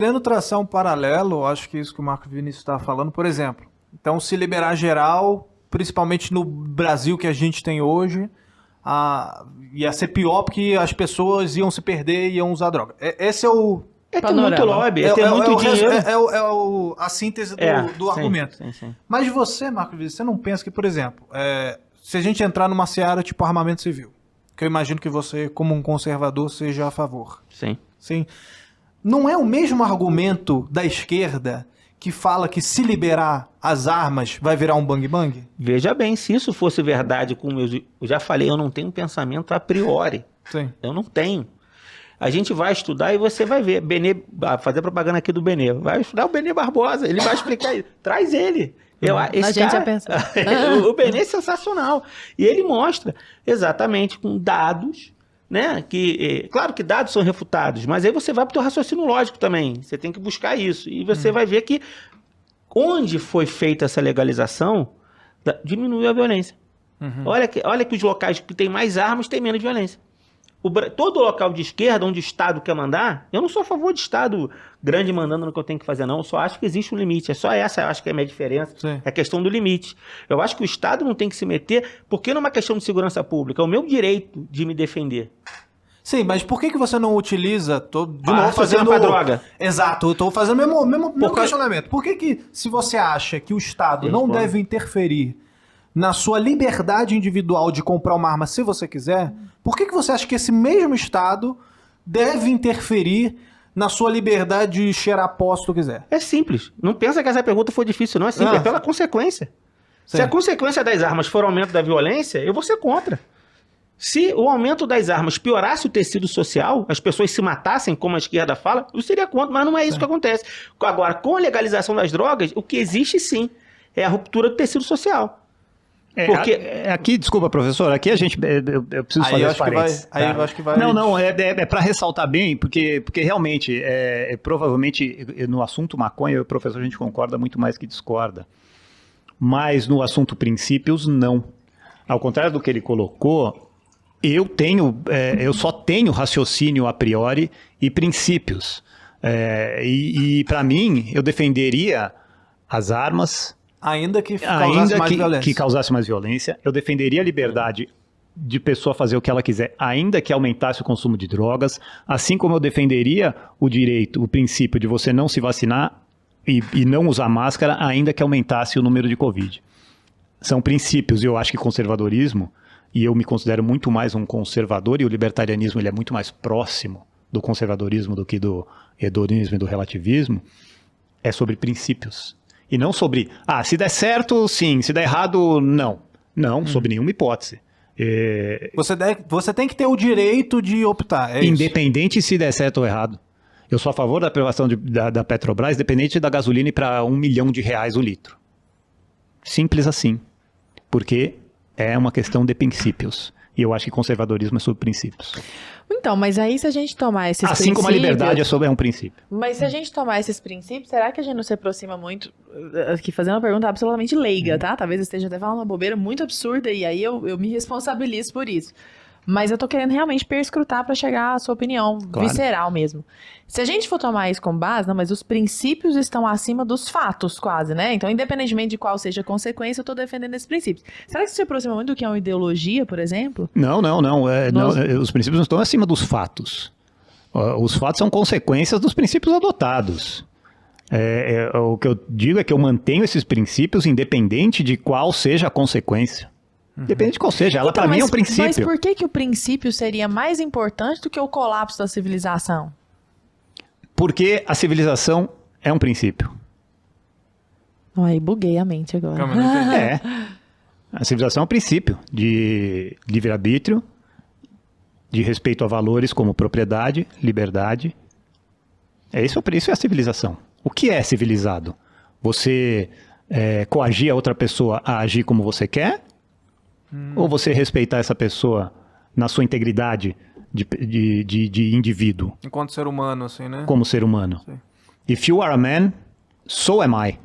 Querendo traçar um paralelo, acho que isso que o Marco Vinícius está falando, por exemplo. Então, se liberar geral, principalmente no Brasil que a gente tem hoje, ia ser pior porque as pessoas iam se perder e iam usar droga. Esse é o... É ter muito lobby, é ter muito dinheiro. A síntese do sim, argumento. Sim. Mas você, Marco Vinícius, você não pensa que, por exemplo, se a gente entrar numa seara tipo armamento civil, que eu imagino que você, como um conservador, seja a favor. Sim. Não é o mesmo argumento da esquerda que fala que se liberar as armas vai virar um bang-bang? Veja bem, se isso fosse verdade, como eu já falei, eu não tenho um pensamento a priori. Sim. Eu não tenho. A gente vai estudar e você vai ver. Fazer propaganda aqui do Benê. Vai estudar o Benê Barbosa, ele vai explicar isso. Traz ele. A gente já pensa. O Benê é sensacional. E ele mostra exatamente com dados, né? Claro que dados são refutados, mas aí você vai para o teu raciocínio lógico também. Você tem que buscar isso. E você vai ver que onde foi feita essa legalização, diminuiu a violência. Olha que os locais que têm mais armas têm menos violência. Todo local de esquerda, onde o Estado quer mandar, eu não sou a favor de Estado grande mandando no que eu tenho que fazer, não. Eu só acho que existe um limite. É só essa, eu acho que é a minha diferença. Sim. É a questão do limite. Eu acho que o Estado não tem que se meter, porque não é uma questão de segurança pública. É o meu direito de me defender. Sim, mas por que você não utiliza... De novo, fazendo pra droga. Exato, eu estou fazendo o mesmo questionamento. Por que se você acha que o Estado não deve interferir na sua liberdade individual de comprar uma arma se você quiser, por que você acha que esse mesmo Estado deve interferir na sua liberdade de cheirar pó se tu quiser? É simples. Não pensa que essa pergunta foi difícil, não. É simples. É pela consequência. Sim. Se a consequência das armas for aumento da violência, eu vou ser contra. Se o aumento das armas piorasse o tecido social, as pessoas se matassem, como a esquerda fala, eu seria contra, mas não é isso que acontece. Agora, com a legalização das drogas, o que existe sim é a ruptura do tecido social. Aqui, desculpa, professor, aqui a gente, eu preciso fazer os parênteses. Aí eu acho que vai... Não, é para ressaltar bem, porque realmente, provavelmente, no assunto maconha, o professor, a gente concorda muito mais que discorda. Mas no assunto princípios, não. Ao contrário do que ele colocou, eu só tenho raciocínio a priori e princípios. E para mim, eu defenderia as armas... Ainda que causasse mais violência, eu defenderia a liberdade de pessoa fazer o que ela quiser, ainda que aumentasse o consumo de drogas, assim como eu defenderia o princípio de você não se vacinar e não usar máscara, ainda que aumentasse o número de Covid. São princípios, e eu acho que conservadorismo, e eu me considero muito mais um conservador, e o libertarianismo ele é muito mais próximo do conservadorismo do que do hedonismo e do relativismo, é sobre princípios. E não sobre, se der certo, sim, se der errado, não. Não, sob nenhuma hipótese. Você tem que ter o direito de optar, independente se der certo ou errado. Eu sou a favor da privação da Petrobras, independente da gasolina ir para R$1 milhão o litro. Simples assim. Porque é uma questão de princípios. E eu acho que conservadorismo é sobre princípios. Então, mas aí se a gente tomar esses princípios... Assim como a liberdade é um princípio. Mas se a gente tomar esses princípios, será que a gente não se aproxima muito... Aqui fazendo uma pergunta absolutamente leiga, tá? Talvez eu esteja até falando uma bobeira muito absurda e aí eu me responsabilizo por isso. Mas eu tô querendo realmente perscrutar pra chegar à sua opinião, visceral mesmo. Se a gente for tomar isso como base, não, mas os princípios estão acima dos fatos, quase, né? Então, independentemente de qual seja a consequência, eu tô defendendo esses princípios. Será que isso se aproxima muito do que é uma ideologia, por exemplo? Não. Os princípios não estão acima dos fatos. Os fatos são consequências dos princípios adotados. O que eu digo é que eu mantenho esses princípios independente de qual seja a consequência. Depende de qual seja, ela para mim é um princípio. Mas por que o princípio seria mais importante do que o colapso da civilização? Porque a civilização é um princípio. Aí buguei a mente agora. A civilização é um princípio de livre-arbítrio, de respeito a valores como propriedade, liberdade. Isso é a civilização. O que é civilizado? Você coagir a outra pessoa a agir como você quer? Ou você respeitar essa pessoa na sua integridade de indivíduo? Enquanto ser humano, assim, né? Como ser humano. Sim. If you are a man, so am I.